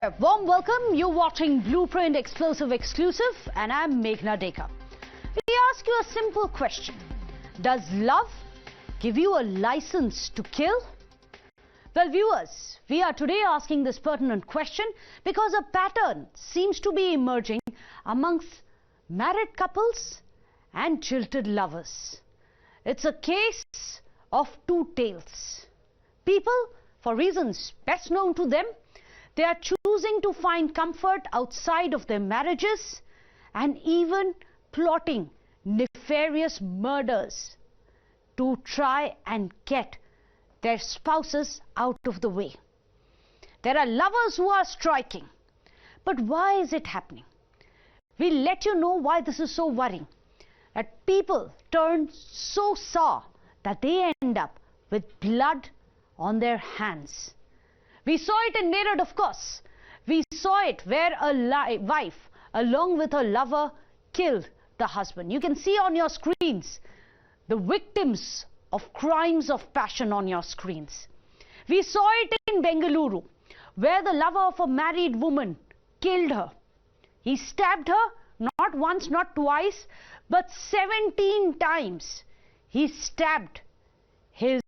A warm welcome. You're watching Blueprint Explosive Exclusive and I'm Meghna Dekar. We ask you a simple question. Does love give you a license to kill? Well, viewers, we are today asking this pertinent question because a pattern seems to be emerging amongst married couples and jilted lovers. It's a case of two tales. People, for reasons best known to them, they are choosing to find comfort outside of their marriages and even plotting nefarious murders to try and get their spouses out of the way. There are lovers who are striking. But why is it happening? We'll let you know why this is so worrying. That people turn so sour that they end up with blood on their hands. We saw it in Meerut, of course. We saw it where a wife, along with her lover, killed the husband. You can see on your screens the victims of crimes of passion on your screens. We saw it in Bengaluru, where the lover of a married woman killed her. He stabbed her, not once, not twice, but 17 times. He stabbed his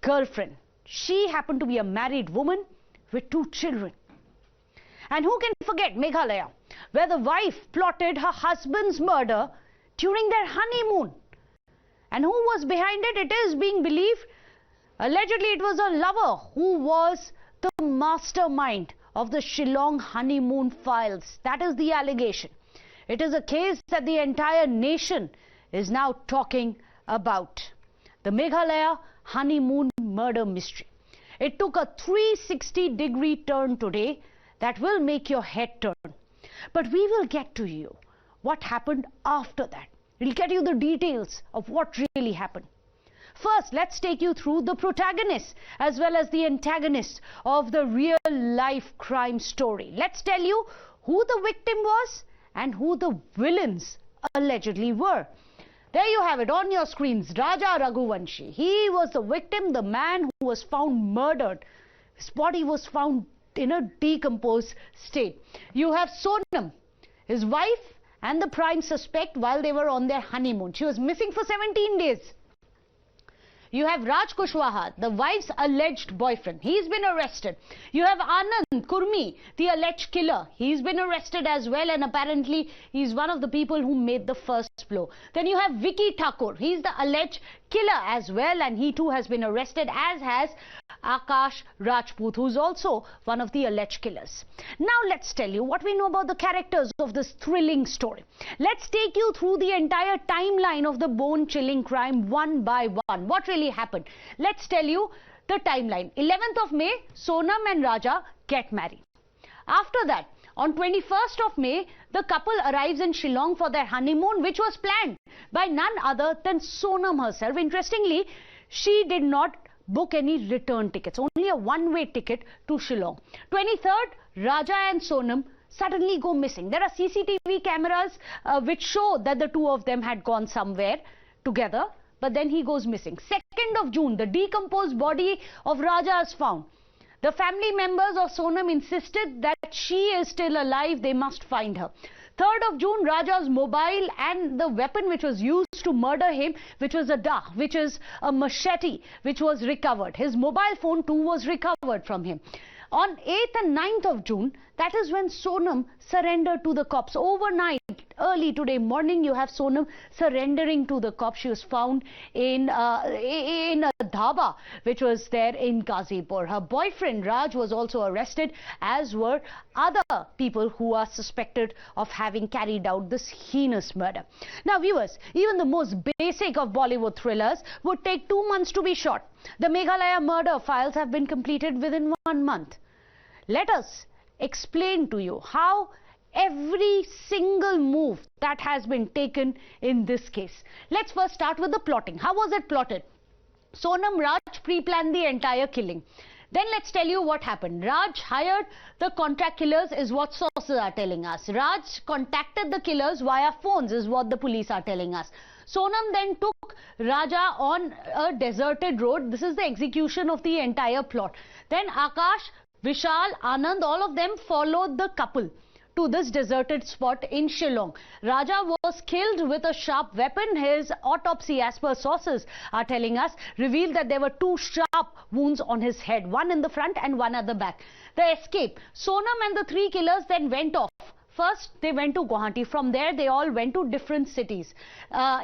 girlfriend. She happened to be a married woman with 2 children. And who can forget Meghalaya, where the wife plotted her husband's murder during their honeymoon. And who was behind it? It is being believed, allegedly it was a lover who was the mastermind of the Shillong honeymoon files. That is the allegation. It is a case that the entire nation is now talking about. The Meghalaya honeymoon murder mystery. It took a 360-degree turn today that will make your head turn. But we will get to you what happened after that. We'll get you the details of what really happened. First, let's take you through the protagonist as well as the antagonist of the real-life crime story. Let's tell you who the victim was and who the villains allegedly were. There you have it on your screens. Raja Raghuvanshi. He was the victim, the man who was found murdered. His body was found in a decomposed state. You have Sonam, his wife, and the prime suspect while they were on their honeymoon. She was missing for 17 days. You have Raj Kushwaha, the wife's alleged boyfriend. He's been arrested. You have Anand Kurmi, the alleged killer. He's been arrested as well, and apparently he's one of the people who made the first blow. Then you have Vicky Thakur. He's the alleged killer as well, and he too has been arrested, as has Akash Rajput, who's also one of the alleged killers. Now let's tell you what we know about the characters of this thrilling story. Let's take you through the entire timeline of the bone-chilling crime one by one. What really happened? Let's tell you the timeline. 11th of May, Sonam and Raja get married. After that, on 21st of May, the couple arrives in Shillong for their honeymoon, which was planned by none other than Sonam herself. Interestingly, she did not book any return tickets, only a one-way ticket to Shillong. 23rd, Raja and Sonam suddenly go missing. There are CCTV cameras which show that the two of them had gone somewhere together, but then he goes missing. 2nd of June, the decomposed body of Raja is found. The family members of Sonam insisted that she is still alive, they must find her. 3rd of June, Raja's mobile and the weapon which was used to murder him, which was a machete, which was recovered. His mobile phone too was recovered from him. On 8th and 9th of June, that is when Sonam surrendered to the cops. Overnight, early today morning, you have Sonam surrendering to the cops. She was found in a dhaba, which was there in Gazipur. Her boyfriend, Raj, was also arrested, as were other people who are suspected of having carried out this heinous murder. Now, viewers, even the most basic of Bollywood thrillers would take 2 months to be shot. The Meghalaya murder files have been completed within 1 month. Let us explain to you how every single move that has been taken in this case. Let's first start with the plotting. How was it plotted? Sonam Raj pre-planned the entire killing. Then let's tell you what happened. Raj hired the contract killers is what sources are telling us. Raj contacted the killers via phones is what the police are telling us. Sonam then took Raja on a deserted road. This is the execution of the entire plot. Then Akash Vishal, Anand, all of them followed the couple to this deserted spot in Shillong. Raja was killed with a sharp weapon. His autopsy, as per sources are telling us, revealed that there were 2 sharp wounds on his head, one in the front and one at the back. The escape. Sonam and the 3 killers then went off. First, they went to Guwahati. From there, they all went to different cities.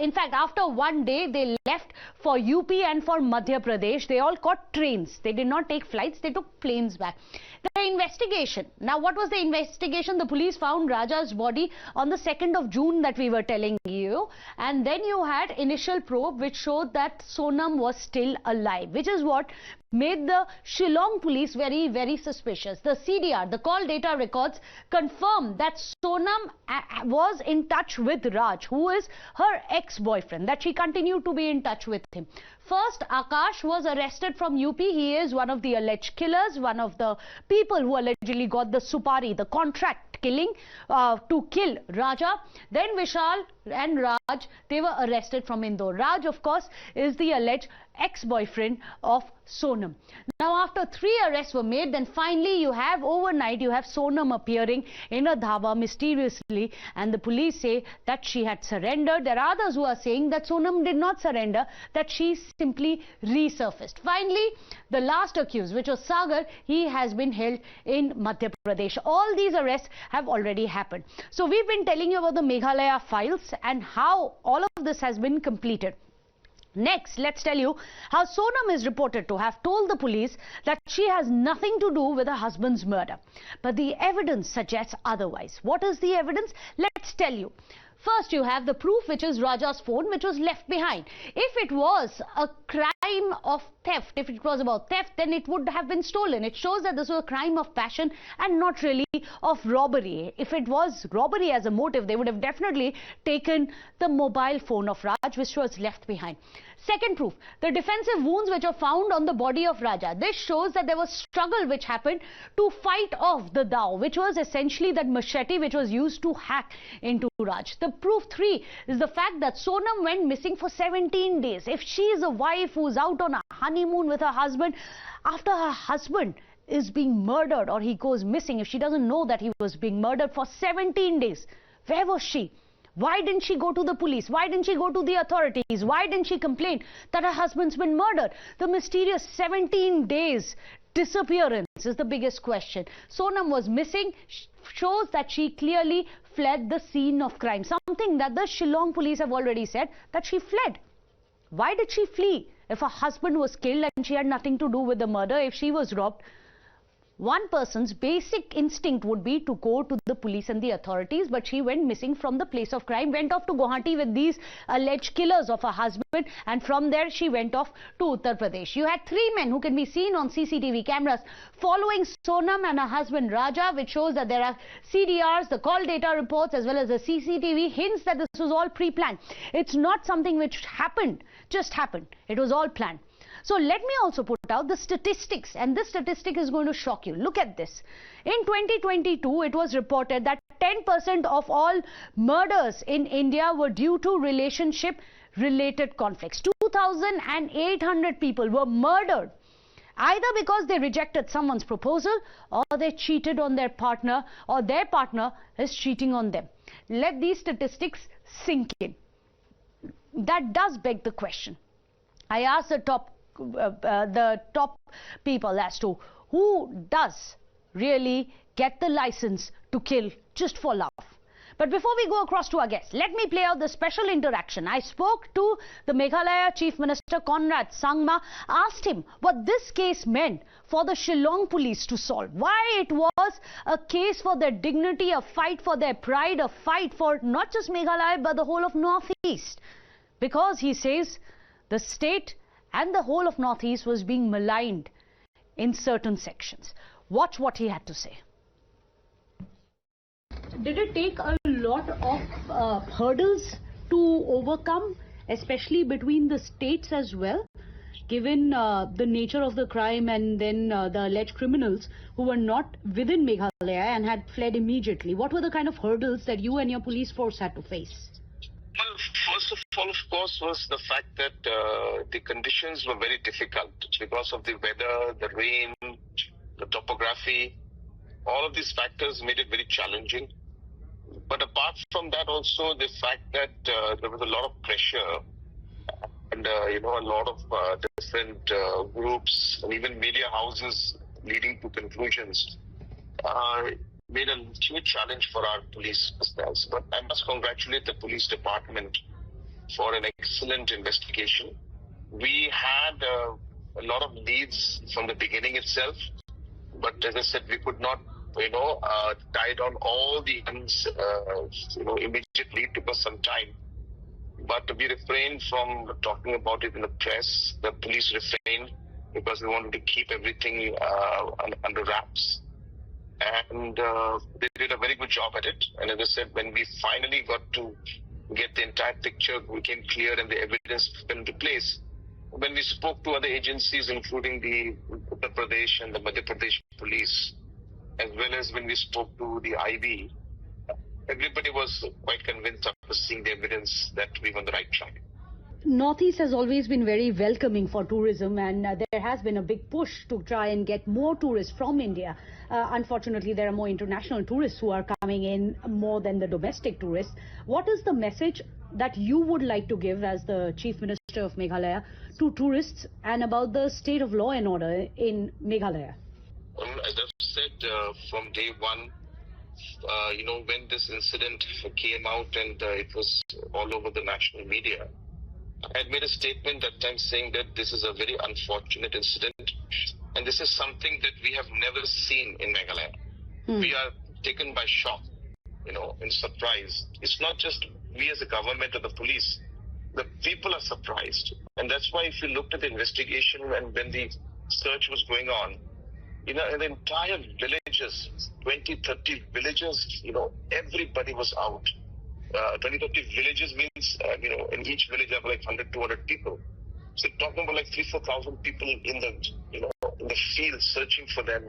In fact, after one day, they left for UP and for Madhya Pradesh. They all caught trains. They did not take flights. They took planes back. The investigation. Now, what was the investigation? The police found Raja's body on the 2nd of June that we were telling you. And then you had initial probe which showed that Sonam was still alive, which is what made the Shillong police very, very suspicious. The CDR, the call data records, confirmed that Sonam was in touch with Raj, who is her ex-boyfriend, that she continued to be in touch with him. First, Akash was arrested from UP. He is one of the alleged killers, one of the people who allegedly got the supari, the contract killing to kill Raja. Then Vishal and Raj, they were arrested from Indore. Raj, of course, is the alleged ex-boyfriend of Sonam. Now, after 3 arrests were made, then finally overnight you have Sonam appearing in a dhaba mysteriously, and the police say that she had surrendered. There are others who are saying that Sonam did not surrender, that she simply resurfaced. Finally, the last accused, which was Sagar, he has been held in Madhya Pradesh. All these arrests have already happened. So we've been telling you about the Meghalaya files and how all of this has been completed. Next, let's tell you how Sonam is reported to have told the police that she has nothing to do with her husband's murder. But the evidence suggests otherwise. What is the evidence? Let's tell you. First, you have the proof, which is Raja's phone, which was left behind. If it was a crime of theft, if it was about theft, then it would have been stolen. It shows that this was a crime of passion and not really of robbery. If it was robbery as a motive, they would have definitely taken the mobile phone of Raj, which was left behind. Second proof, the defensive wounds which are found on the body of Raja. This shows that there was struggle which happened to fight off the dao, which was essentially that machete which was used to hack into Raj. The proof 3 is the fact that Sonam went missing for 17 days. If she is a wife who's out on a honeymoon with her husband, after her husband is being murdered or he goes missing, if she doesn't know that he was being murdered for 17 days, where was she? Why didn't she go to the police? Why didn't she go to the authorities? Why didn't she complain that her husband's been murdered? The mysterious 17 days disappearance is the biggest question. Sonam was missing, shows that she clearly fled the scene of crime. Something that the Shillong police have already said, that she fled. Why did she flee? If her husband was killed and she had nothing to do with the murder, if she was robbed, one person's basic instinct would be to go to the police and the authorities, but she went missing from the place of crime, went off to Guwahati with these alleged killers of her husband, and from there she went off to Uttar Pradesh. You had 3 men who can be seen on CCTV cameras following Sonam and her husband Raja, which shows that there are CDRs, the call data reports, as well as the CCTV hints that this was all pre-planned. It's not something which happened, just happened. It was all planned. So let me also put out the statistics, and this statistic is going to shock you. Look at this. In 2022, it was reported that 10% of all murders in India were due to relationship-related conflicts. 2,800 people were murdered either because they rejected someone's proposal or they cheated on their partner or their partner is cheating on them. Let these statistics sink in. That does beg the question. I asked the top people as to who does really get the license to kill just for love. But before we go across to our guests, let me play out the special interaction. I spoke to the Meghalaya Chief Minister Conrad Sangma, asked him what this case meant for the Shillong police to solve, why it was a case for their dignity, a fight for their pride, a fight for not just Meghalaya but the whole of Northeast. Because he says the state and the whole of Northeast was being maligned in certain sections. Watch what he had to say. Did it take a lot of hurdles to overcome, especially between the states as well, given the nature of the crime and then the alleged criminals who were not within Meghalaya and had fled immediately? What were the kind of hurdles that you and your police force had to face? Well, first of all, of course, was the fact that the conditions were very difficult because of the weather, the rain, the topography. demography, all of these factors made it very challenging. But apart from that, also the fact that there was a lot of pressure and a lot of different groups and even media houses leading to conclusions made a huge challenge for our police personnel. But I must congratulate the police department for an excellent investigation. We had a lot of leads from the beginning itself, but as I said, we could not tie down all the ends immediately. It took us some time. But we refrained from talking about it in the press. The police refrained because they wanted to keep everything under wraps. And they did a very good job at it. And as I said, when we finally got to get the entire picture, became clear and the evidence fell into place. When we spoke to other agencies, including the Uttar Pradesh and the Madhya Pradesh police, as well as when we spoke to the IB, everybody was quite convinced after seeing the evidence that we were on the right track. Northeast has always been very welcoming for tourism, and there has been a big push to try and get more tourists from India. Unfortunately, there are more international tourists who are coming in more than the domestic tourists. What is the message that you would like to give as the Chief Minister of Meghalaya to tourists and about the state of law and order in Meghalaya? As I've said from day one, when this incident came out and it was all over the national media, I had made a statement that time saying that this is a very unfortunate incident and this is something that we have never seen in Meghalaya. We are taken by shock, in surprise. It's not just we as a government or the police. The people are surprised. And that's why if you looked at the investigation and when the search was going on, in the entire villages, 20, 30 villages, everybody was out. 20, 30 villages means, in each village there were like 100, 200 people. So talking about like 3,000, 4,000 people in the, in the field searching for them,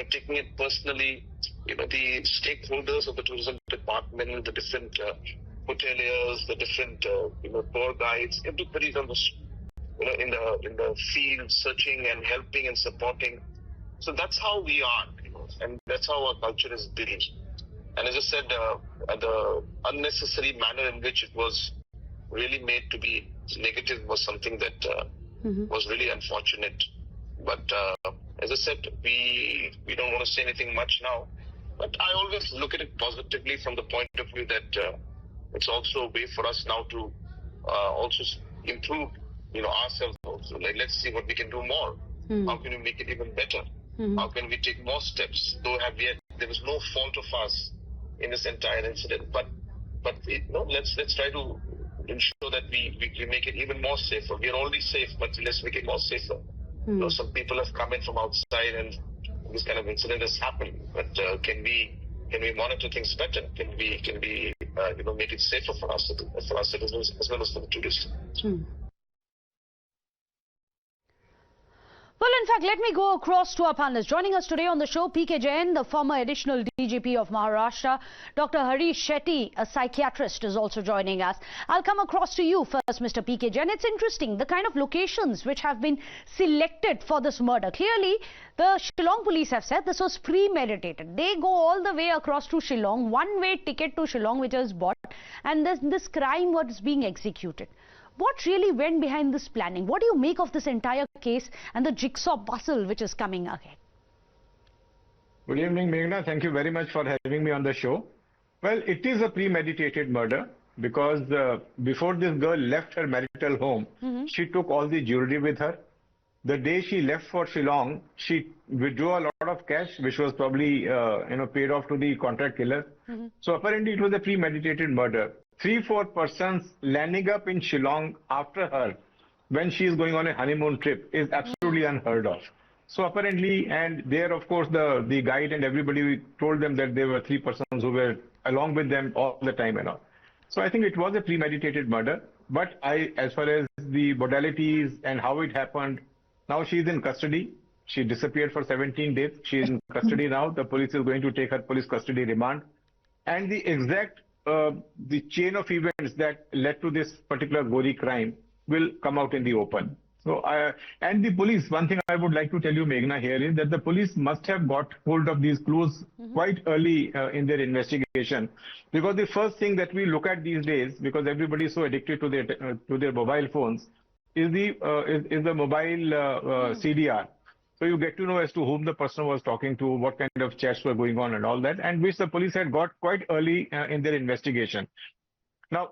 taking it personally, the stakeholders of the tourism department, the different hoteliers, the different, tour guides, everybody's on the, in the field searching and helping and supporting. So that's how we are, and that's how our culture is built. And as I said, the unnecessary manner in which it was really made to be negative was something that was really unfortunate. But as I said, we don't want to say anything much now. But I always look at it positively from the point of view that it's also a way for us now to also improve, ourselves also. Like, let's see what we can do more. How can we make it even better? How can we take more steps? Though there was no fault of us in this entire incident, but let's try to ensure that we make it even more safer. We are already safe, but let's make it more safer. Some people have come in from outside, and this kind of incident has happened. But can we monitor things better? Can we make it safer for our citizens as well as for the tourists? Well, in fact, let me go across to our panelists. Joining us today on the show, P.K. Jain, the former additional DGP of Maharashtra. Dr. Harish Shetty, a psychiatrist, is also joining us. I'll come across to you first, Mr. P.K. Jain. It's interesting, the kind of locations which have been selected for this murder. Clearly, the Shillong police have said this was premeditated. They go all the way across to Shillong, one-way ticket to Shillong which is bought, and this crime was being executed. What really went behind this planning? What do you make of this entire case and the jigsaw puzzle which is coming ahead? Good evening, Meghna. Thank you very much for having me on the show. Well, it is a premeditated murder because before this girl left her marital home, she took all the jewelry with her. The day she left for Shillong, she withdrew a lot of cash, which was probably paid off to the contract killer. So apparently it was a premeditated murder. 3-4 persons landing up in Shillong after her when she is going on a honeymoon trip is absolutely unheard of. So apparently, and there of course the guide and everybody told them that there were 3 persons who were along with them all the time and all. So I think it was a premeditated murder. But as far as the modalities and how it happened, now she is in custody. She disappeared for 17 days. She is in custody now. The police is going to take her police custody remand. And the exact the chain of events that led to this particular gory crime will come out in the open. So, and the police, one thing I would like to tell you, Meghna, here is that the police must have got hold of these clues quite early in their investigation. Because the first thing that we look at these days, because everybody is so addicted to their mobile phones, is the mobile CDR. So you get to know as to whom the person was talking to, what kind of chats were going on and all that, and which the police had got quite early in their investigation. Now,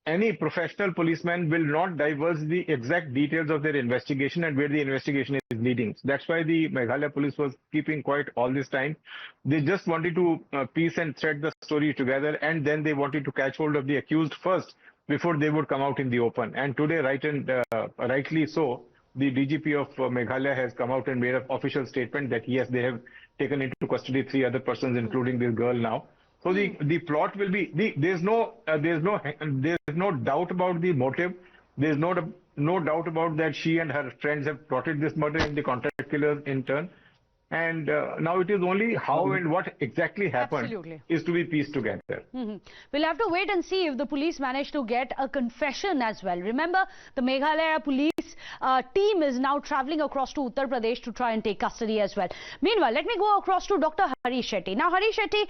any professional policeman will not divulge the exact details of their investigation and where the investigation is leading. That's why the Meghalaya police was keeping quiet all this time. They just wanted to piece and thread the story together, and then they wanted to catch hold of the accused first before they would come out in the open. And today, rightly so, the DGP of Meghalaya has come out and made an official statement that yes, they have taken into custody 3 other persons, including this girl now. So the plot will be there's no doubt about the motive. There's no doubt about that she and her friends have plotted this murder and the contract killers in turn. And now it is only how and what exactly happened is to be pieced together. We'll have to wait and see if the police manage to get a confession as well. Remember, the Meghalaya police team is now travelling across to Uttar Pradesh to try and take custody as well. Meanwhile, let me go across to Dr. Hari Shetty. Now, Hari Shetty,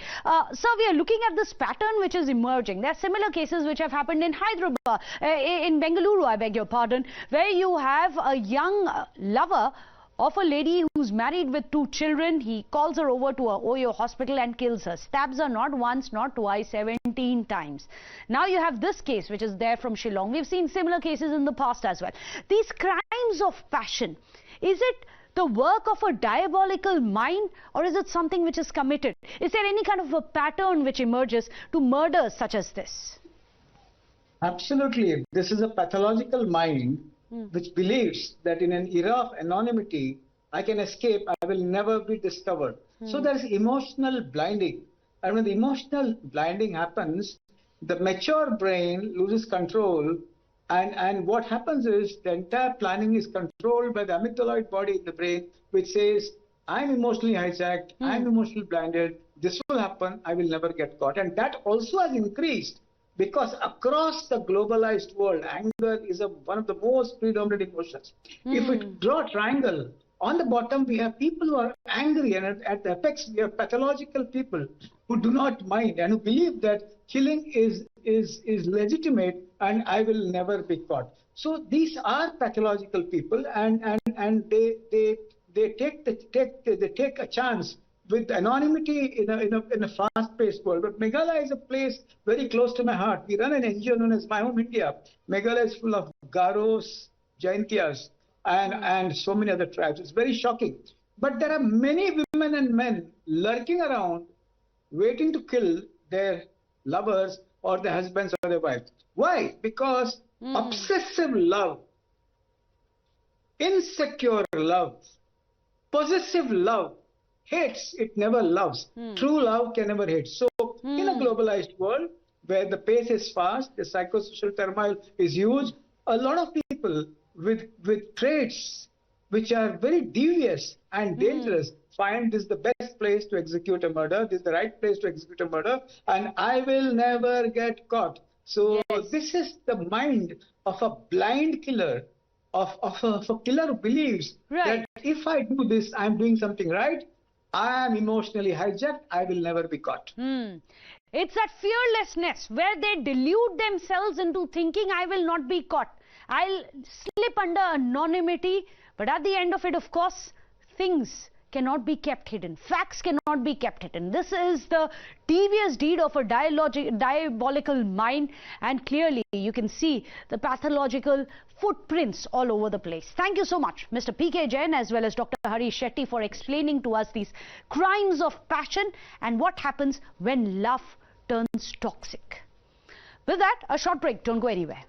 sir, we are looking at this pattern which is emerging. There are similar cases which have happened in Hyderabad, in Bengaluru, I beg your pardon, where you have a young lover of a lady who's married with 2 children. He calls her over to a Oyo hospital and kills her. Stabs her not once, not twice, 17 times. Now you have this case which is there from Shillong. We've seen similar cases in the past as well. These crimes of passion, is it the work of a diabolical mind, or is it something which is committed? Is there any kind of a pattern which emerges to murders such as this? Absolutely. This is a pathological mind which believes that in an era of anonymity, I can escape, I will never be discovered. So there is emotional blinding. And when the emotional blinding happens, the mature brain loses control. And what happens is the entire planning is controlled by the amygdaloid body in the brain, which says, I'm emotionally hijacked, I'm emotionally blinded, this will happen, I will never get caught. And that also has increased. Because across the globalized world, anger is one of the most predominant emotions. If we draw a triangle, on the bottom we have people who are angry, and at the apex we have pathological people who do not mind and who believe that killing is legitimate and I will never be caught. So these are pathological people, and they take a chance with anonymity in a fast-paced world. But Meghalaya is a place very close to my heart. We run an NGO known as My Home India. Meghalaya is full of Garos, Jaintias, and so many other tribes. It's very shocking. But there are many women and men lurking around, waiting to kill their lovers or their husbands or their wives. Why? Because obsessive love, insecure love, possessive love, hates, it never loves. True love can never hate. So in a globalized world where the pace is fast, the psychosocial turmoil is huge, a lot of people with traits which are very devious and dangerous find this the best place to execute a murder, this is the right place to execute a murder, and I will never get caught. So this is the mind of a blind killer, of a killer who believes that if I do this, I'm doing something right. I am emotionally hijacked, I will never be caught. It's that fearlessness where they delude themselves into thinking I will not be caught. I'll slip under anonymity, but at the end of it, of course, things cannot be kept hidden. Facts cannot be kept hidden. This is the devious deed of a diabolical mind, and clearly you can see the pathological footprints all over the place. Thank you so much, Mr. P.K. Jain, as well as Dr. Hari Shetty, for explaining to us these crimes of passion and what happens when love turns toxic. With that, a short break. Don't go anywhere.